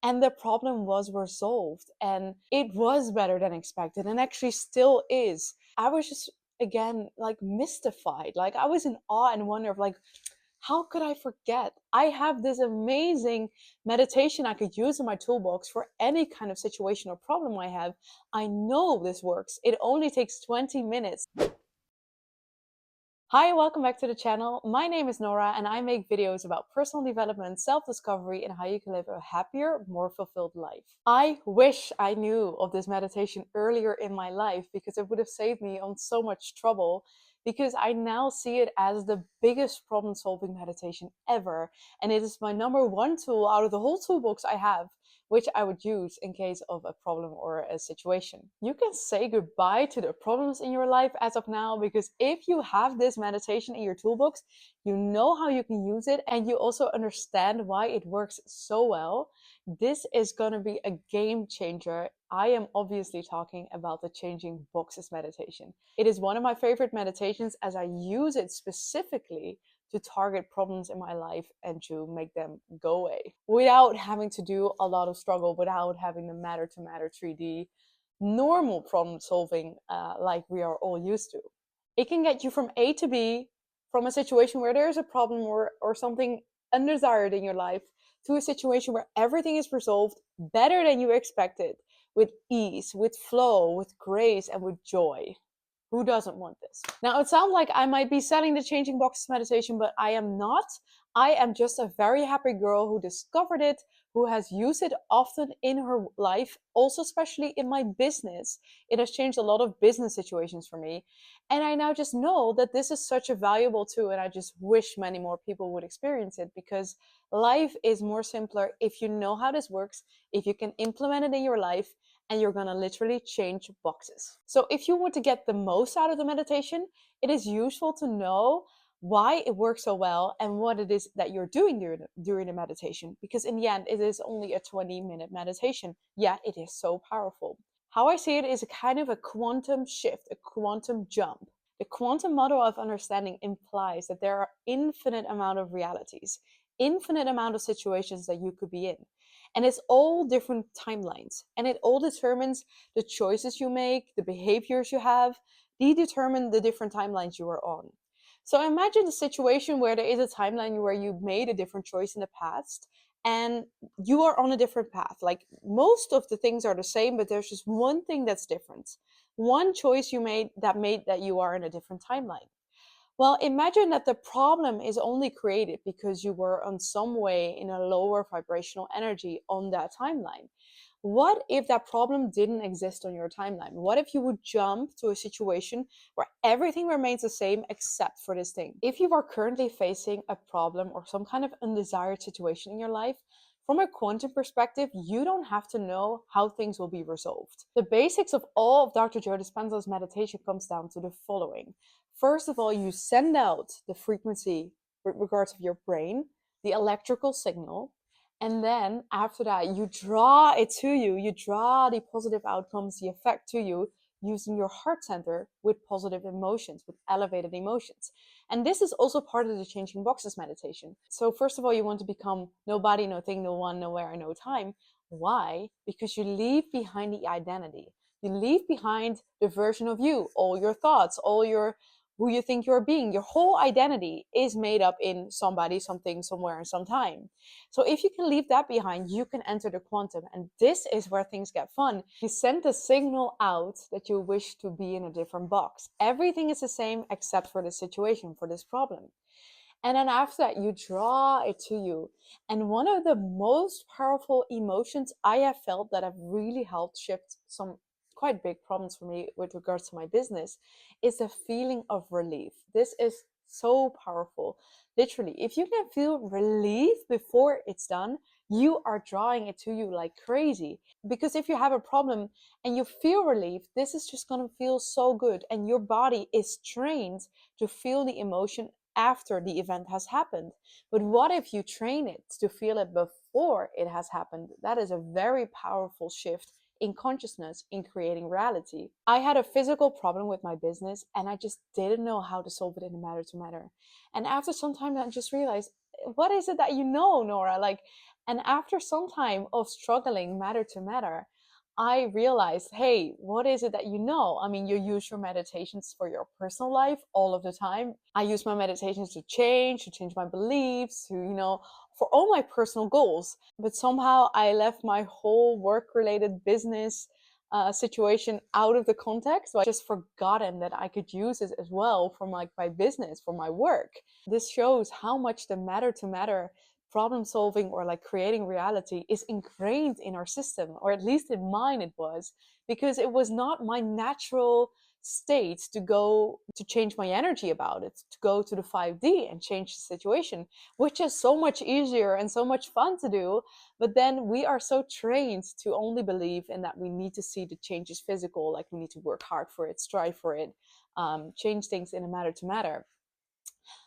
and the problem was resolved, and it was better than expected, and actually still is. I was just, again, like mystified. Like, I was in awe and wonder of, like, how could I forget? I have this amazing meditation I could use in my toolbox for any kind of situation or problem I have. I know this works. It only takes 20 minutes. Hi, welcome back to the channel. My name is Nora and I make videos about personal development, self-discovery, and how you can live a happier, more fulfilled life. I wish I knew of this meditation earlier in my life, because it would have saved me on so much trouble, because I now see it as the biggest problem-solving meditation ever, and it is my number one tool out of the whole toolbox I have, which I would use in case of a problem or a situation. You can say goodbye to the problems in your life as of now, because if you have this meditation in your toolbox, you know how you can use it, and you also understand why it works so well. This is going to be a game changer. I am obviously talking about the changing boxes meditation. It is one of my favorite meditations, as I use it specifically to target problems in my life and to make them go away without having to do a lot of struggle, without having the matter to matter 3D normal problem solving like we are all used to. It can get you from A to B, from a situation where there's a problem or something undesired in your life, to a situation where everything is resolved better than you expected, with ease, with flow, with grace, and with joy. Who doesn't want this? Now, it sounds like I might be selling the changing boxes meditation, but I am not. I am just a very happy girl who discovered it, who has used it often in her life, also especially in my business. It has changed a lot of business situations for me. And I now just know that this is such a valuable tool, and I just wish many more people would experience it, because life is more simpler if you know how this works, if you can implement it in your life, and you're gonna literally change boxes. So if you want to get the most out of the meditation, it is useful to know why it works so well and what it is that you're doing during the meditation, because in the end it is only a 20-minute meditation, yet it is so powerful. How I see it is a kind of a quantum shift, a quantum jump. The quantum model of understanding implies that there are infinite amount of realities, infinite amount of situations that you could be in, and it's all different timelines, and it all determines the choices you make, the behaviors you have. They determine the different timelines you are on. So imagine a situation where there is a timeline where you made a different choice in the past, and you are on a different path. Like, most of the things are the same, but there's just one thing that's different. One choice you made that you are in a different timeline. Well, imagine that the problem is only created because you were on some way in a lower vibrational energy on that timeline. What if that problem didn't exist on your timeline? What if you would jump to a situation where everything remains the same except for this thing? If you are currently facing a problem or some kind of undesired situation in your life, from a quantum perspective, you don't have to know how things will be resolved. The basics of all of Dr. Joe Dispenza's meditation comes down to the following. First of all, you send out the frequency with regards of your brain, the electrical signal, and then after that, you draw it to you. You draw the positive outcomes, the effect to you, using your heart center with positive emotions, with elevated emotions. And this is also part of the changing boxes meditation. So first of all, you want to become nobody, no thing, no one, nowhere, no time. Why? Because you leave behind the identity. You leave behind the version of you, all your thoughts, all your who you think you're being. Your whole identity is made up in somebody, something, somewhere, and sometime. So if you can leave that behind, you can enter the quantum. And this is where things get fun. You send a signal out that you wish to be in a different box. Everything is the same except for the situation, for this problem. And then after that, you draw it to you. And one of the most powerful emotions I have felt that have really helped shift some quite big problems for me with regards to my business is the feeling of relief. This is so powerful. Literally, if you can feel relief before it's done, you are drawing it to you like crazy. Because if you have a problem and you feel relief, this is just going to feel so good. And your body is trained to feel the emotion after the event has happened. But what if you train it to feel it before it has happened? That is a very powerful shift in consciousness, in creating reality. I had a physical problem with my business and I just didn't know how to solve it in a matter to matter. And after some time, I just realized, what is it that you know, Nora? Like, And after some time of struggling matter to matter, I realized, hey, what is it that you know? I mean, you use your meditations for your personal life all of the time. I use my meditations to change my beliefs, for all my personal goals. But somehow I left my whole work related business situation out of the context. So I just forgotten that I could use it as well for my business, for my work. This shows how much the matter to matter problem solving or like creating reality is ingrained in our system, or at least in mine it was, because it was not my natural state to go to change my energy about it, to go to the 5D and change the situation, which is so much easier and so much fun to do. But then we are so trained to only believe in that we need to see the changes physical, like we need to work hard for it, strive for it, change things in a matter to matter.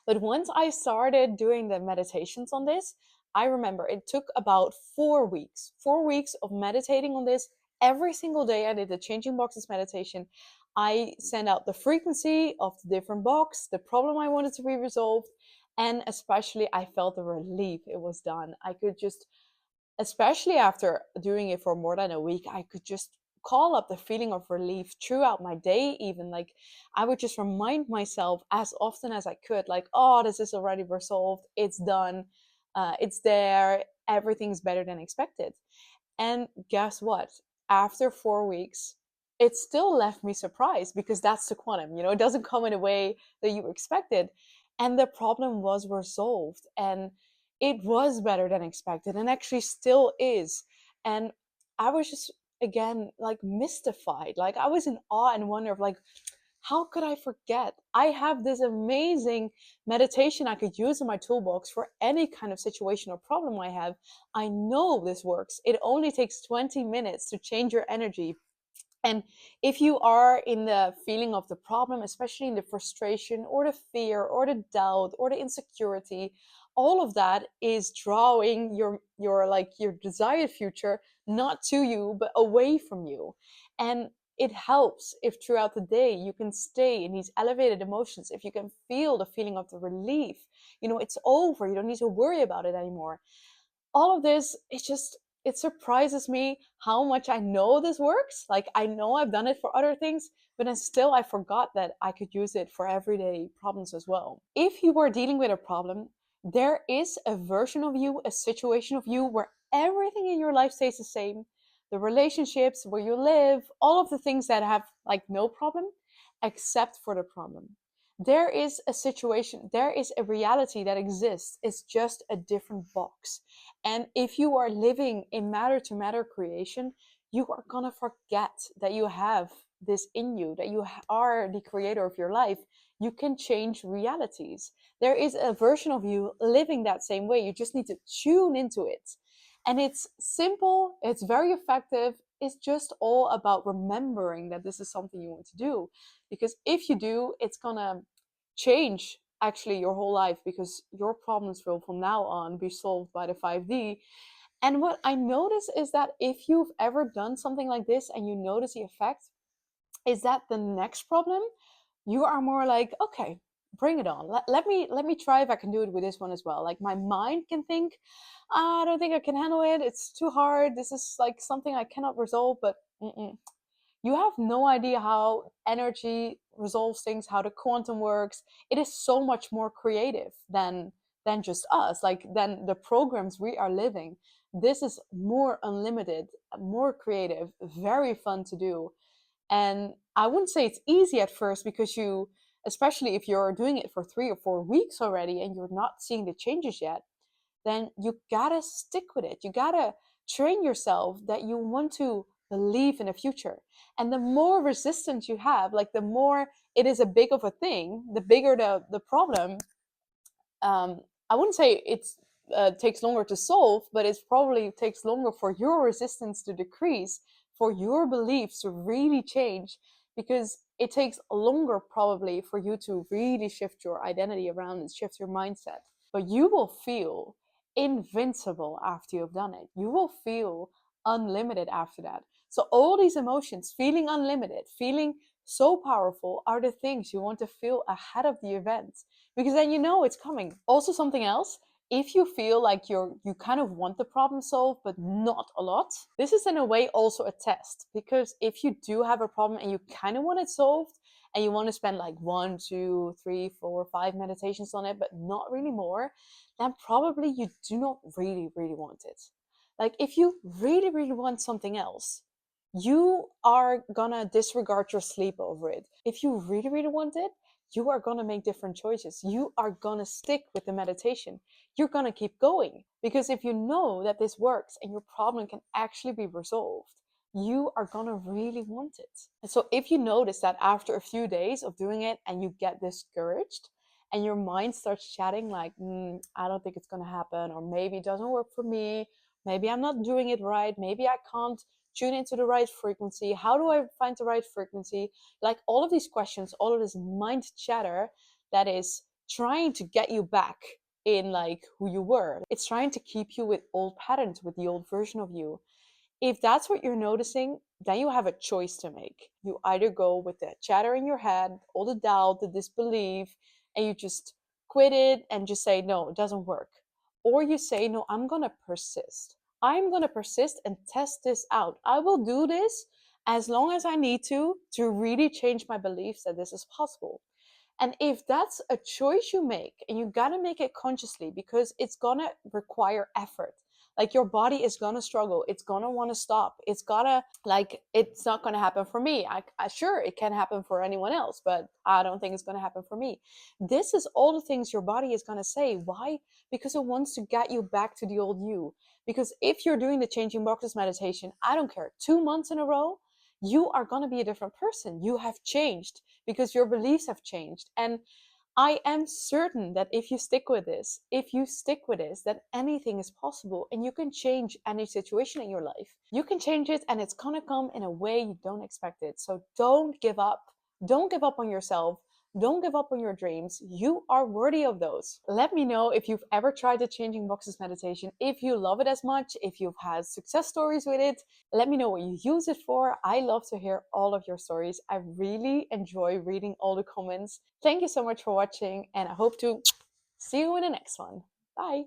But once I started doing the meditations on this, I remember it took about 4 weeks, 4 weeks of meditating on this every single day. I did the changing boxes meditation. I sent out the frequency of the different box, the problem I wanted to be resolved, and especially I felt the relief it was done. I could just, especially after doing it for more than a week, I could just call up the feeling of relief throughout my day. Even like I would just remind myself as often as I could, like, oh, this is already resolved, it's done, it's there, everything's better than expected. And guess what? After 4 weeks, it still left me surprised, because that's the quantum, it doesn't come in a way that you expected. And the problem was resolved, and it was better than expected, and actually still is. And I was just, again, like mystified. Like I was in awe and wonder of like, how could I forget? I have this amazing meditation I could use in my toolbox for any kind of situation or problem I have. I know this works. It only takes 20 minutes to change your energy. And if you are in the feeling of the problem, especially in the frustration or the fear or the doubt or the insecurity, all of that is drawing your desired future not to you but away from you. And it helps if throughout the day you can stay in these elevated emotions, if you can feel the feeling of the relief, it's over, you don't need to worry about it anymore. All of this, it surprises me how much I know this works. Like I know I've done it for other things, but then still I forgot that I could use it for everyday problems as well. If you are dealing with a problem, there is a version of you, a situation of you where everything in your life stays the same. The relationships, where you live, all of the things that have like no problem, except for the problem. There is a situation, there is a reality that exists. It's just a different box. And if you are living in matter to matter creation, you are gonna forget that you have this in you, that you are the creator of your life. You can change realities. There is a version of you living that same way. You just need to tune into it. And it's simple, it's very effective. It's just all about remembering that this is something you want to do. Because if you do, it's gonna change actually your whole life, because your problems will from now on be solved by the 5D. And what I notice is that if you've ever done something like this and you notice the effect, is that the next problem you are more like, okay, bring it on. Let me try if I can do it with this one as well. Like my mind can think, I don't think I can handle it, it's too hard, this is like something I cannot resolve. But you have no idea how energy resolves things, how the quantum works. It is so much more creative than just us, like than the programs we are living. This is more unlimited, more creative, very fun to do. And I wouldn't say it's easy at first, because you, especially if you're doing it for 3 or 4 weeks already and you're not seeing the changes yet, then you gotta stick with it. You gotta train yourself that you want to believe in the future. And the more resistance you have, like the more it is a big of a thing, the bigger the problem. I wouldn't say it's takes longer to solve, but it probably takes longer for your resistance to decrease, for your beliefs to really change, because it takes longer probably for you to really shift your identity around and shift your mindset. But you will feel invincible after you've done it. You will feel unlimited after that. So all these emotions, feeling unlimited, feeling so powerful, are the things you want to feel ahead of the event, because then you know it's coming. Also, something else, if you feel like you kind of want the problem solved but not a lot, this is in a way also a test, because if you do have a problem and you kind of want it solved and you want to spend like 1, 2, 3, 4, 5 meditations on it but not really more, then probably you do not really want it. Like if you really want something else, you are gonna disregard your sleep over it. If you really want it, you are gonna make different choices. You are gonna stick with the meditation. You're gonna keep going, because if you know that this works and your problem can actually be resolved, you are gonna really want it. And so if you notice that after a few days of doing it and you get discouraged and your mind starts chatting like, I don't think it's gonna happen, or maybe it doesn't work for me, maybe I'm not doing it right, maybe I can't tune into the right frequency, how do I find the right frequency, like all of these questions, all of this mind chatter that is trying to get you back in like who you were. It's trying to keep you with old patterns, with the old version of you. If that's what you're noticing, then you have a choice to make. You either go with the chatter in your head, all the doubt, the disbelief, and you just quit it and just say, no, it doesn't work. Or you say, no, I'm going to persist. I'm going to persist and test this out. I will do this as long as I need to really change my beliefs that this is possible. And if that's a choice you make, and you got to make it consciously, because it's going to require effort. Like your body is going to struggle. It's going to want to stop. It's got to, like, it's not going to happen for me. Sure, it can happen for anyone else, but I don't think it's going to happen for me. This is all the things your body is going to say. Why? Because it wants to get you back to the old you. Because if you're doing the changing boxes meditation, I don't care, 2 months in a row, you are going to be a different person. You have changed because your beliefs have changed. And I am certain that if you stick with this, that anything is possible and you can change any situation in your life. You can change it and it's going to come in a way you don't expect it. So don't give up. Don't give up on yourself. Don't give up on your dreams. You are worthy of those. Let me know if you've ever tried the Changing Boxes meditation, if you love it as much, if you've had success stories with it. Let me know what you use it for. I love to hear all of your stories. I really enjoy reading all the comments. Thank you so much for watching, and I hope to see you in the next one. Bye.